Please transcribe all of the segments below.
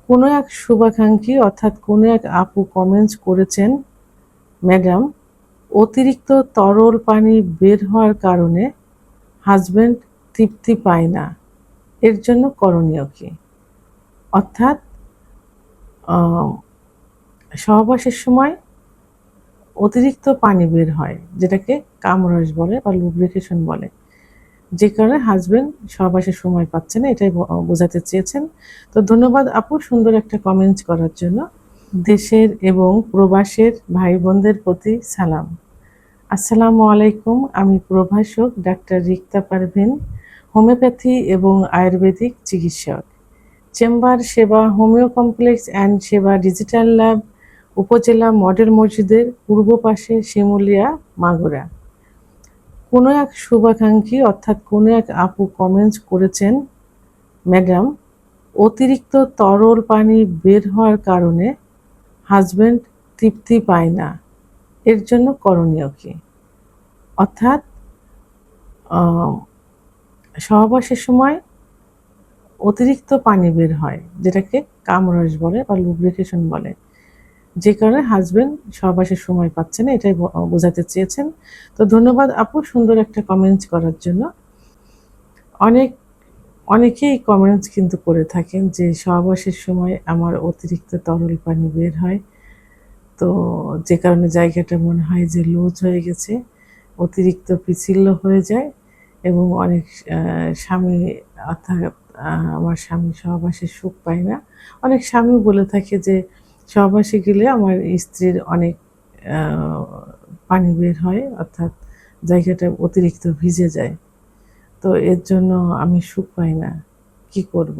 কোনো এক শুভাকাঙ্ক্ষী অর্থাৎ কোনো এক আপু কমেন্টস করেছেন, ম্যাডাম, অতিরিক্ত তরল পানি বের হওয়ার কারণে হাজব্যান্ড তৃপ্তি পায় না, এর জন্য করণীয় কি? অর্থাৎ সহবাসের সময় অতিরিক্ত পানি বের হয়, যেটাকে কামরস বলে বা লুব্রিকেশন বলে, যে কারণে হাজব্যান্ড সহবাসের সময় পাচ্ছে না, এটাই বোঝাতে চেয়েছেন। তো ধন্যবাদ আপু সুন্দর একটা কমেন্টস করার জন্য। দেশের এবং প্রবাসের ভাই বোনদের প্রতি সালাম। আসসালামু আলাইকুম। আমি প্রভাষক ডাক্তার রিক্তা পারভিন, হোমিওপ্যাথি এবং আয়ুর্বেদিক চিকিৎসক। চেম্বার সেবা হোমিও কমপ্লেক্স অ্যান্ড সেবা ডিজিটাল ল্যাব, উপজেলা মডেল মসজিদের পূর্ব পাশে, শিমুলিয়া, মাগুরা। কোনো এক শুভাকাঙ্ক্ষী অর্থাৎ কোনো এক আপু কমেন্টস করেছেন, ম্যাডাম, অতিরিক্ত তরল পানি বের হওয়ার কারণে হাজব্যান্ড তৃপ্তি পায় না, এর জন্য করণীয় কি? অর্থাৎ সহবাসের সময় অতিরিক্ত পানি বের হয়, যেটাকে কামরস বলে বা লুব্রিকেশন বলে, যে কারণে হাজব্যান্ড সহবাসের সময় পাচ্ছে না, এটাই বোঝাতে চেয়েছেন। তো ধন্যবাদ আপু সুন্দর একটা কমেন্টস করার জন্য। অনেকেই কমেন্টস কিন্তু করে থাকেন যে সহবাসের সময় আমার অতিরিক্ত তরল পানি বের হয়, তো যে কারণে জায়গাটা মনে হয় যে লুজ হয়ে গেছে, অতিরিক্ত পিচ্ছিল হয়ে যায় এবং অনেক স্বামী অর্থাৎ আমার স্বামী সহবাসে সুখ পায় না। অনেক স্বামী বলে থাকে যে সহবাসে গেলে আমার স্ত্রীর অনেক পানি বের হয়, অর্থাৎ জায়গাটা অতিরিক্ত ভিজে যায়, তো এর জন্য আমি সুখ পাই না, কি করব?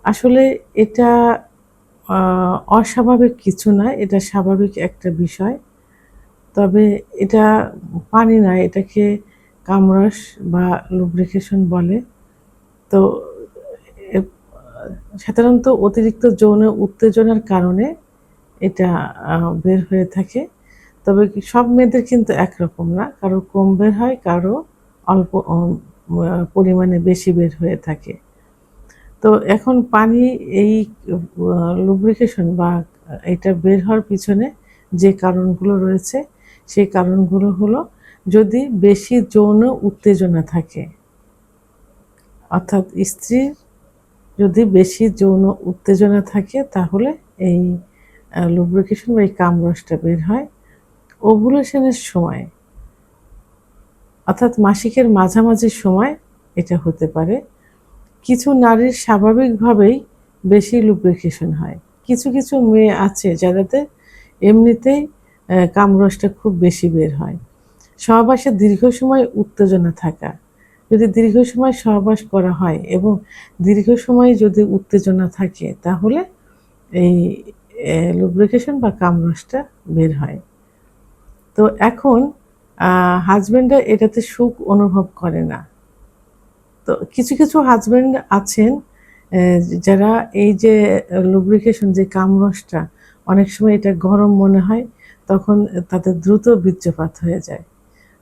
আসলে এটা অস্বাভাবিক কিছু না, এটা স্বাভাবিক একটা বিষয়। তবে এটা পানি না, এটাকে কামরস বা লুব্রিকেশন বলে। তো সাধারণত অতিরিক্ত যৌন উত্তেজনার কারণে এটা বের হয়ে থাকে। তবে সব মেয়েদের কিন্তু একরকম না, কারো কম বের হয়, কারো অল্প পরিমাণে বেশি বের হয়ে থাকে। তো এখন পানি এই লুব্রিকেশন বা এটা বের হওয়ার পিছনে যে কারণগুলো রয়েছে, সেই কারণগুলো হলো, যদি বেশি যৌন উত্তেজনা থাকে, অর্থাৎ স্ত্রীর যদি বেশি যৌন উত্তেজনা থাকে, তাহলে এই লুব্রিকেশন বা এই কামরসটা বের হয়। ওভুলেশনের সময় অর্থাৎ মাসিকের মাঝামাঝি সময় এটা হতে পারে। কিছু নারীর স্বাভাবিকভাবেই বেশি লুব্রিকেশন হয়। কিছু কিছু মেয়ে আছে যাদের এমনিতেই কামরসটা খুব বেশি বের হয়। সহবাসে দীর্ঘ সময় উত্তেজনা থাকা, যদি দীর্ঘ সময় সহবাস করা হয় এবং দীর্ঘ সময় যদি উত্তেজনা থাকে, তাহলে এই লুব্রিকেশন বা কামরসটা বের হয়। তো এখন হাজব্যান্ডরা এটাতে সুখ অনুভব করে না। তো কিছু কিছু হাজব্যান্ড আছেন যারা এই যে লুব্রিকেশন যে কামরসটা, অনেক সময় এটা গরম মনে হয়, তখন তাদের দ্রুত বীর্যপাত হয়ে যায়।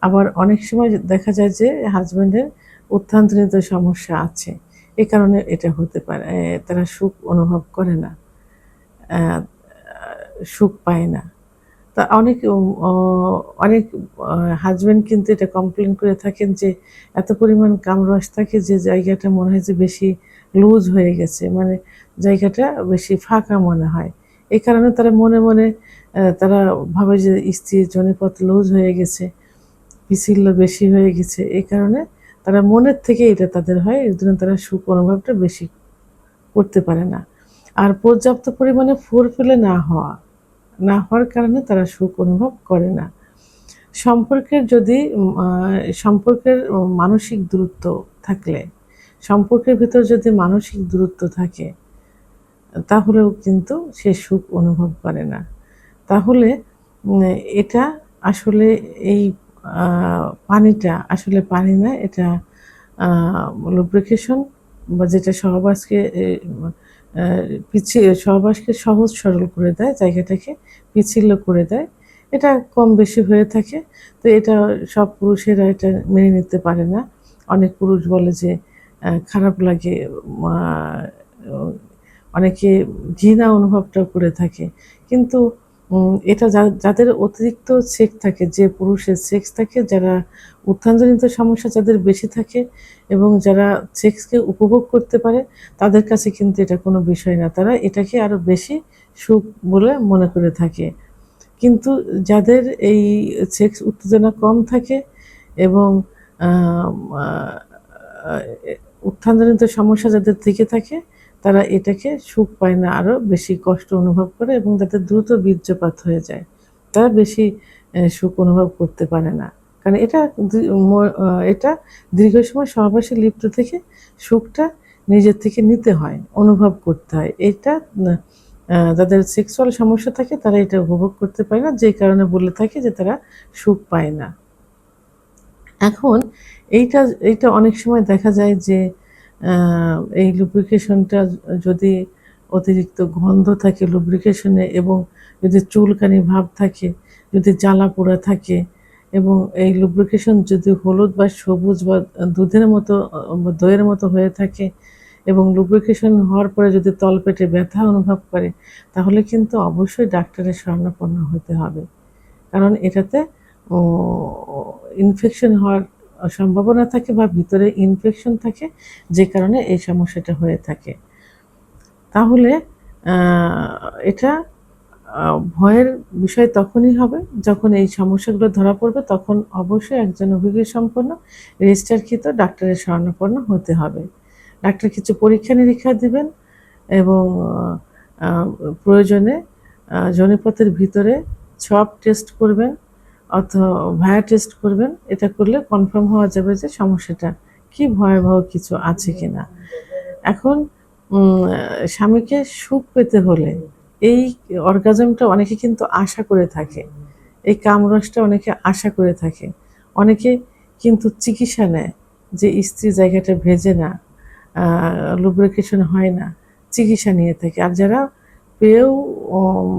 আবার অনেক সময় দেখা যায় যে হাজব্যান্ডের অভ্যন্তরীণ সমস্যা আছে, এ কারণে এটা হতে পারে, তারা সুখ অনুভব করে না, সুখ পায় না। তা অনেক হাজব্যান্ড কিন্তু এটা কমপ্লেন করে থাকেন যে এত পরিমাণ কামরস থাকে যে জায়গাটা মনে হয় যে বেশি লুজ হয়ে গেছে, মানে জায়গাটা বেশি ফাঁকা মনে হয়। এই কারণে তারা মনে মনে তারা ভাবে যে স্ত্রীর যোনিপথ লুজ হয়ে গেছে, পিছিল্য বেশি হয়ে গেছে, এই কারণে তারা মনের থেকে এটা তাদের হয়, এর জন্য তারা সুখ অনুভবটা বেশি করতে পারে না। আর পর্যাপ্ত পরিমাণে ফুরফুলে না হওয়ার কারণে তারা সুখ অনুভব করে না। সম্পর্কের মানসিক দূরত্ব থাকলে, সম্পর্কের ভিতর যদি মানসিক দূরত্ব থাকে, তাহলেও কিন্তু সে সুখ অনুভব করে না। তাহলে এটা আসলে এই পানিটা আসলে পানি না, এটা লুব্রিকেশন বা যেটা সহবাসকে সহজ সরল করে দেয়, জায়গাটাকে পিচ্ছিল করে দেয়। এটা কম বেশি হয়ে থাকে। তো এটা সব পুরুষেরা এটা মেনে নিতে পারে না। অনেক পুরুষ বলে যে খারাপ লাগে, অনেকে ঘৃণা অনুভবটাও করে থাকে। কিন্তু এটা যাদের অতিরিক্ত সেক্স থাকে, যে পুরুষের সেক্স থাকে, যারা উত্থানজনিত সমস্যা যাদের বেশি থাকে এবং যারা সেক্সকে উপভোগ করতে পারে, তাদের কাছে কিন্তু এটা কোনো বিষয় না। তারা এটাকে আরও বেশি সুখ বলে মনে করে থাকে। কিন্তু যাদের এই সেক্স উত্তেজনা কম থাকে এবং উত্থানজনিত সমস্যা যাদের থেকে থাকে, তারা এটাকে সুখ পায় না, আরও বেশি কষ্ট অনুভব করে এবং তাদের দ্রুত বীর্যপাত হয়ে যায়। তারা বেশি সুখ অনুভব করতে পারে না, কারণ এটা দীর্ঘ সময় সহবাসে লিপ্ত থেকে সুখটা নিজের থেকে নিতে হয়, অনুভব করতে হয়। এটা যাদের সেক্সুয়াল সমস্যা থাকে তারা এটা উপভোগ করতে পারে না, যে কারণে বলে থাকে যে তারা সুখ পায় না। এখন এইটা অনেক সময় দেখা যায় যে এই লুব্রিকেশনটা যদি অতিরিক্ত গন্ধ থাকে লুব্রিকেশনে, এবং যদি চুলকানি ভাব থাকে, যদি জ্বালা পোড়া থাকে, এবং এই লুব্রিকেশন যদি হলুদ বা সবুজ বা দুধের মতো দইয়ের মতো হয়ে থাকে, এবং লুব্রিকেশন হওয়ার পরে যদি তলপেটে ব্যথা অনুভব করে, তাহলে কিন্তু অবশ্যই ডাক্তারের শরণাপন্ন হতে হবে। কারণ এটাতে ইনফেকশন হওয়ার সম্ভাবনা থাকে বা ভিতরে ইনফেকশন থাকে, যে কারণে এই সমস্যাটা হয়ে থাকে। তাহলে এটা ভয়ের বিষয় তখনই হবে যখন এই সমস্যাগুলো ধরা পড়বে, তখন অবশ্যই একজন অভিজ্ঞসম্পন্ন রেজিস্টারকৃত ডাক্তারের শরণাপন্ন হতে হবে। ডাক্তার কিছু পরীক্ষা নিরীক্ষা দিবেন এবং প্রয়োজনে যোনিপথের ভিতরে সব টেস্ট করবেন অথবা ভায়া টেস্ট করবেন। এটা করলে কনফার্ম হওয়া যাবে যে সমস্যাটা কি ভয়াবহ কিছু আছে কিনা। এখন স্বামীকে সুখ পেতে হলে এই অর্গাজমটা অনেকে কিন্তু আশা করে থাকে, এই কামরসটা অনেকে আশা করে থাকে, অনেকে কিন্তু চিকিৎসা নেয় যে স্ত্রী জায়গাটা ভেজে না, লুব্রিকেশন হয় না, চিকিৎসা নিয়ে থাকে। আর যারা পেয়েও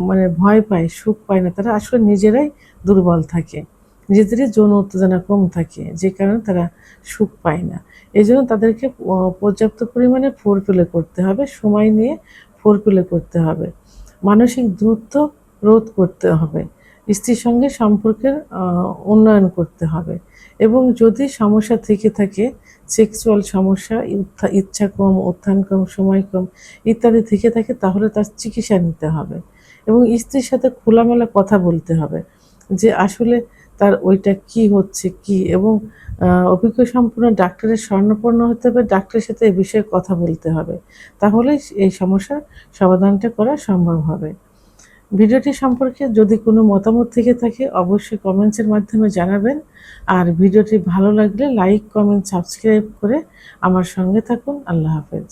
মানে ভয় পায়, সুখ পায় না, তারা আসলে নিজেরাই দুর্বল থাকে, নিজেদেরই যৌন উত্তেজনা কম থাকে, যে কারণে তারা সুখ পায় না। এই জন্য তাদেরকে পর্যাপ্ত পরিমাণে ফোরপ্লে করতে হবে, সময় নিয়ে ফোরপ্লে করতে হবে, মানসিক দূরত্ব রোধ করতে হবে, স্ত্রীর সঙ্গে সম্পর্কের উন্নয়ন করতে হবে। এবং যদি সমস্যা থেকে থাকে, সেক্সুয়াল সমস্যা, ইচ্ছা কম, উত্থান কম, সময় কম ইত্যাদি থেকে থাকে, তাহলে তার চিকিৎসা নিতে হবে এবং স্ত্রীর সাথে খোলামেলা কথা বলতে হবে যে আসলে তার ওইটা কি হচ্ছে কি, এবং অভিজ্ঞ সম্পন্ন ডাক্তারের শরণাপন্ন হতে হবে, ডাক্তারের সাথে এ বিষয়ে কথা বলতে হবে, তাহলেই এই সমস্যার সমাধানটা করা সম্ভব হবে। ভিডিওটি সম্পর্কে যদি কোনো মতামত থেকে থাকে অবশ্যই কমেন্টসের মাধ্যমে জানাবেন। আর ভিডিওটি ভালো লাগলে লাইক, কমেন্ট, সাবস্ক্রাইব করে আমার সঙ্গে থাকুন। আল্লাহ হাফেজ।